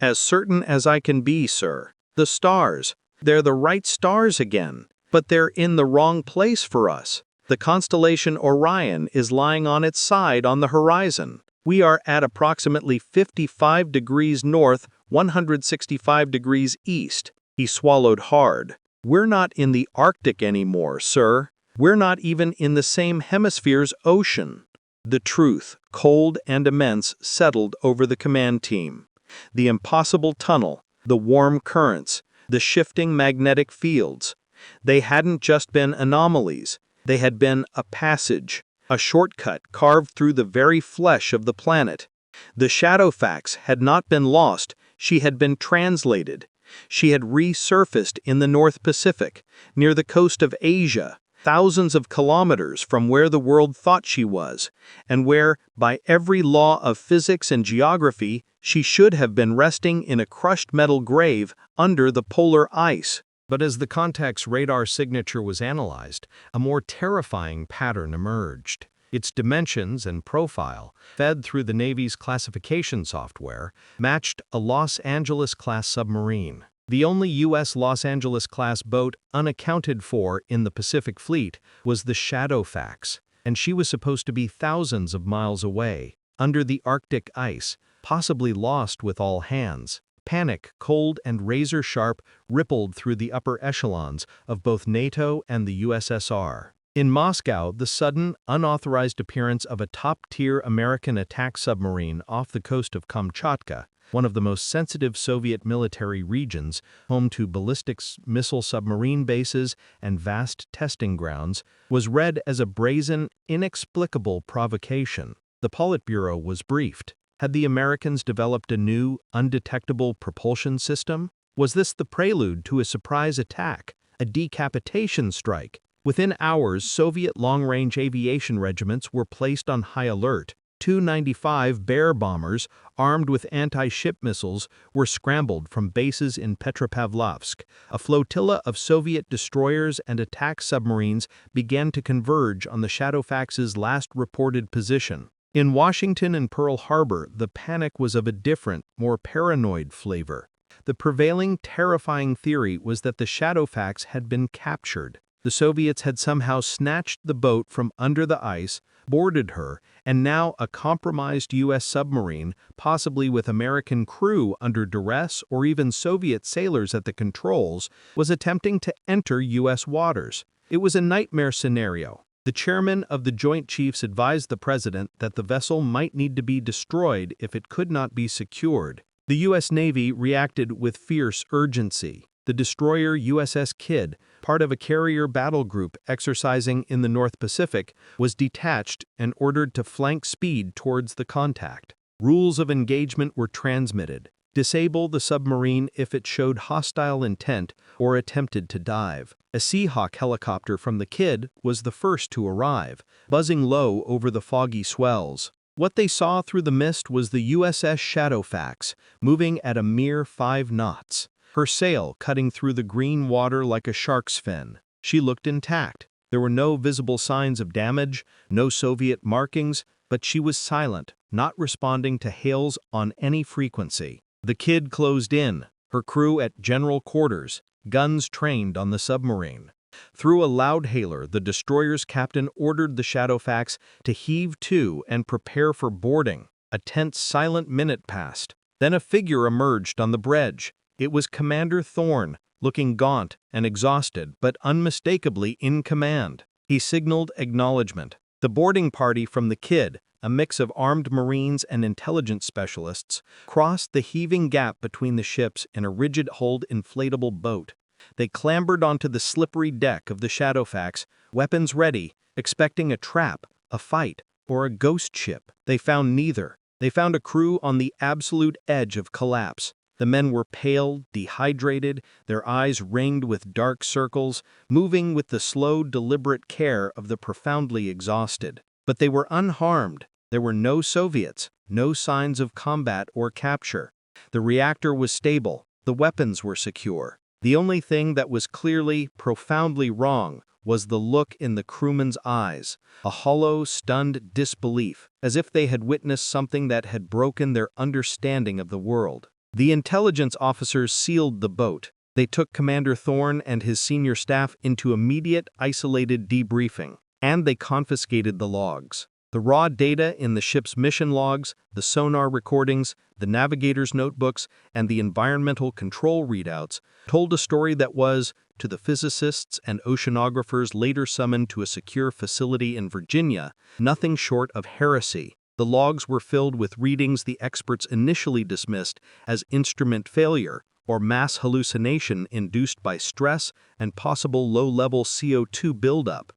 "As certain as I can be, sir. The stars. They're the right stars again, but they're in the wrong place for us. The constellation Orion is lying on its side on the horizon. We are at approximately 55 degrees north, 165 degrees east." He swallowed hard. "We're not in the Arctic anymore, sir. We're not even in the same hemisphere's ocean." The truth, cold and immense, settled over the command team. The impossible tunnel, the warm currents, the shifting magnetic fields. They hadn't just been anomalies. They had been a passage, a shortcut carved through the very flesh of the planet. The Shadowfax had not been lost, she had been translated. She had resurfaced in the North Pacific, near the coast of Asia, thousands of kilometers from where the world thought she was, and where, by every law of physics and geography, she should have been resting in a crushed metal grave under the polar ice. But as the contact's radar signature was analyzed, a more terrifying pattern emerged. Its dimensions and profile, fed through the Navy's classification software, matched a Los Angeles-class submarine. The only U.S. Los Angeles-class boat unaccounted for in the Pacific Fleet was the Shadowfax, and she was supposed to be thousands of miles away, under the Arctic ice, possibly lost with all hands. Panic, cold and razor-sharp, rippled through the upper echelons of both NATO and the USSR. In Moscow, the sudden, unauthorized appearance of a top-tier American attack submarine off the coast of Kamchatka, one of the most sensitive Soviet military regions, home to ballistic missile submarine bases and vast testing grounds, was read as a brazen, inexplicable provocation. The Politburo was briefed. Had the Americans developed a new, undetectable propulsion system? Was this the prelude to a surprise attack, a decapitation strike. Within hours, Soviet long-range aviation regiments were placed on high alert. Tu-95 Bear bombers, armed with anti-ship missiles, were scrambled from bases in Petropavlovsk. A flotilla of Soviet destroyers and attack submarines began to converge on the Shadowfax's last reported position. In Washington and Pearl Harbor, the panic was of a different, more paranoid flavor. The prevailing terrifying theory was that the Shadowfax had been captured. The Soviets had somehow snatched the boat from under the ice, boarded her, and now a compromised U.S. submarine, possibly with American crew under duress or even Soviet sailors at the controls, was attempting to enter U.S. waters. It was a nightmare scenario. The chairman of the Joint Chiefs advised the president that the vessel might need to be destroyed if it could not be secured. The U.S. Navy reacted with fierce urgency. The destroyer USS Kidd, part of a carrier battle group exercising in the North Pacific, was detached and ordered to flank speed towards the contact. Rules of engagement were transmitted. Disable the submarine if it showed hostile intent or attempted to dive. A Seahawk helicopter from the Kidd was the first to arrive, buzzing low over the foggy swells. What they saw through the mist was the USS Shadowfax, moving at a mere 5 knots. Her sail cutting through the green water like a shark's fin. She looked intact. There were no visible signs of damage, no Soviet markings, but she was silent, not responding to hails on any frequency. The Kidd closed in, her crew at general quarters, guns trained on the submarine. Through a loudhailer, the destroyer's captain ordered the Shadowfax to heave to and prepare for boarding. A tense, silent minute passed. Then a figure emerged on the bridge. It was Commander Thorne, looking gaunt and exhausted, but unmistakably in command. He signaled acknowledgement. The boarding party from the Kidd, a mix of armed Marines and intelligence specialists, crossed the heaving gap between the ships in a rigid-hulled inflatable boat. They clambered onto the slippery deck of the Shadowfax, weapons ready, expecting a trap, a fight, or a ghost ship. They found neither. They found a crew on the absolute edge of collapse. The men were pale, dehydrated, their eyes ringed with dark circles, moving with the slow, deliberate care of the profoundly exhausted. But they were unharmed. There were no Soviets, no signs of combat or capture. The reactor was stable. The weapons were secure. The only thing that was clearly, profoundly wrong was the look in the crewmen's eyes, a hollow, stunned disbelief, as if they had witnessed something that had broken their understanding of the world. The intelligence officers sealed the boat. They took Commander Thorne and his senior staff into immediate, isolated debriefing, and they confiscated the logs. The raw data in the ship's mission logs, the sonar recordings, the navigator's notebooks, and the environmental control readouts told a story that was, to the physicists and oceanographers later summoned to a secure facility in Virginia, nothing short of heresy. The logs were filled with readings the experts initially dismissed as instrument failure or mass hallucination induced by stress and possible low-level CO2 buildup.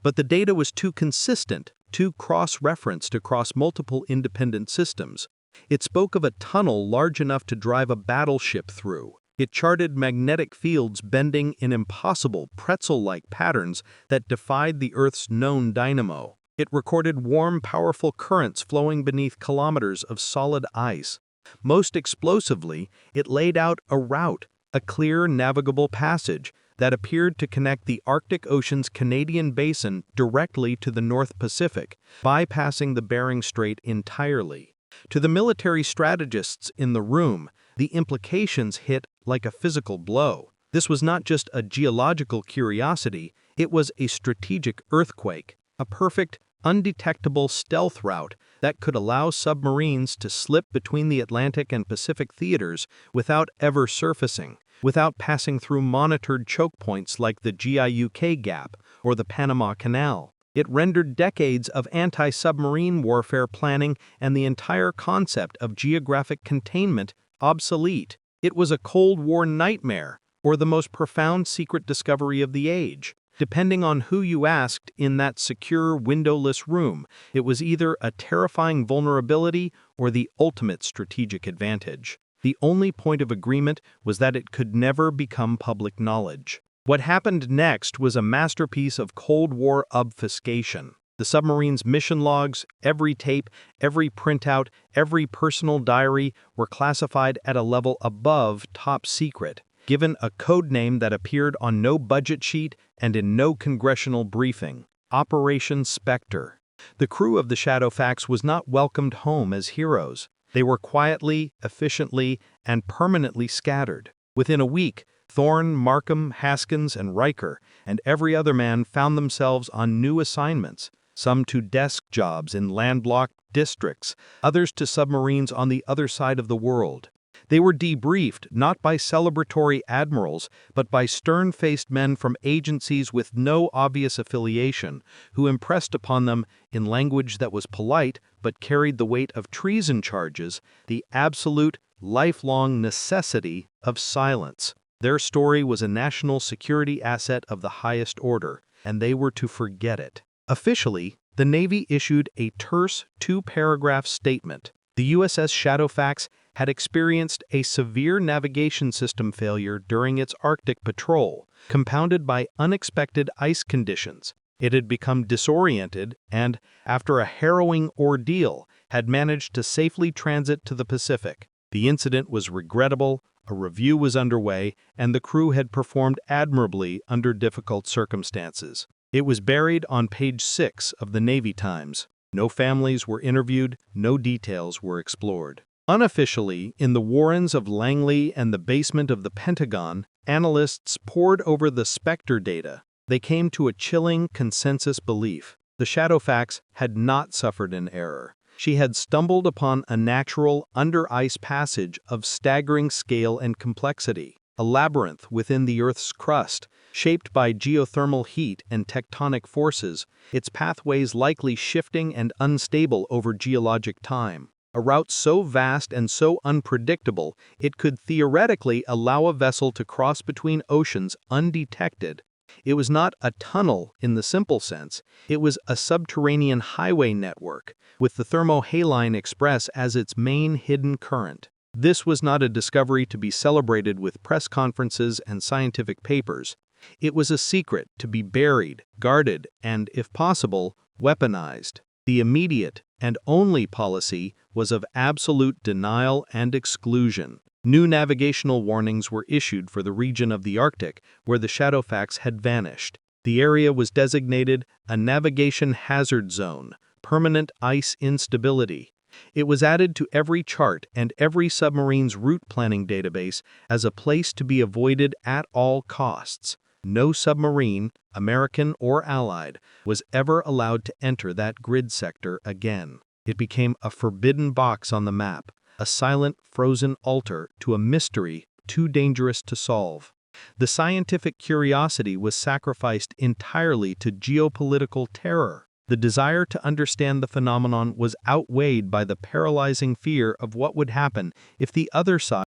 But the data was too consistent, too cross-referenced across multiple independent systems. It spoke of a tunnel large enough to drive a battleship through. It charted magnetic fields bending in impossible pretzel-like patterns that defied the Earth's known dynamo. It recorded warm, powerful currents flowing beneath kilometers of solid ice. Most explosively, it laid out a route, a clear, navigable passage that appeared to connect the Arctic Ocean's Canadian basin directly to the North Pacific, bypassing the Bering Strait entirely. To the military strategists in the room, the implications hit like a physical blow. This was not just a geological curiosity, it was a strategic earthquake. A perfect, undetectable stealth route that could allow submarines to slip between the Atlantic and Pacific theaters without ever surfacing, without passing through monitored choke points like the GIUK Gap or the Panama Canal. It rendered decades of anti-submarine warfare planning and the entire concept of geographic containment obsolete. It was a Cold War nightmare, or the most profound secret discovery of the age. Depending on who you asked in that secure, windowless room, it was either a terrifying vulnerability or the ultimate strategic advantage. The only point of agreement was that it could never become public knowledge. What happened next was a masterpiece of Cold War obfuscation. The submarine's mission logs, every tape, every printout, every personal diary were classified at a level above top secret, given a code name that appeared on no budget sheet and in no congressional briefing: Operation Spectre. The crew of the Shadowfax was not welcomed home as heroes. They were quietly, efficiently, and permanently scattered. Within a week, Thorne, Markham, Haskins, and Riker, and every other man found themselves on new assignments, some to desk jobs in landlocked districts, others to submarines on the other side of the world. They were debriefed not by celebratory admirals, but by stern-faced men from agencies with no obvious affiliation, who impressed upon them, in language that was polite but carried the weight of treason charges, the absolute, lifelong necessity of silence. Their story was a national security asset of the highest order, and they were to forget it. Officially, the Navy issued a terse two-paragraph statement. The USS Shadowfax had experienced a severe navigation system failure during its Arctic patrol, compounded by unexpected ice conditions. It had become disoriented and, after a harrowing ordeal, had managed to safely transit to the Pacific. The incident was regrettable, a review was underway, and the crew had performed admirably under difficult circumstances. It was buried on page 6 of the Navy Times. No families were interviewed, no details were explored. Unofficially, in the warrens of Langley and the basement of the Pentagon, analysts pored over the Spectre data. They came to a chilling consensus belief. The Shadowfax had not suffered an error. She had stumbled upon a natural, under-ice passage of staggering scale and complexity, a labyrinth within the Earth's crust, shaped by geothermal heat and tectonic forces, its pathways likely shifting and unstable over geologic time. A route so vast and so unpredictable, it could theoretically allow a vessel to cross between oceans undetected. It was not a tunnel in the simple sense, it was a subterranean highway network, with the Thermohaline Express as its main hidden current. This was not a discovery to be celebrated with press conferences and scientific papers. It was a secret to be buried, guarded, and, if possible, weaponized. The immediate and only policy was of absolute denial and exclusion. New navigational warnings were issued for the region of the Arctic where the Shadowfax had vanished. The area was designated a navigation hazard zone, permanent ice instability. It was added to every chart and every submarine's route planning database as a place to be avoided at all costs. No submarine, American or Allied, was ever allowed to enter that grid sector again. It became a forbidden box on the map, a silent, frozen altar to a mystery too dangerous to solve. The scientific curiosity was sacrificed entirely to geopolitical terror. The desire to understand the phenomenon was outweighed by the paralyzing fear of what would happen if the other side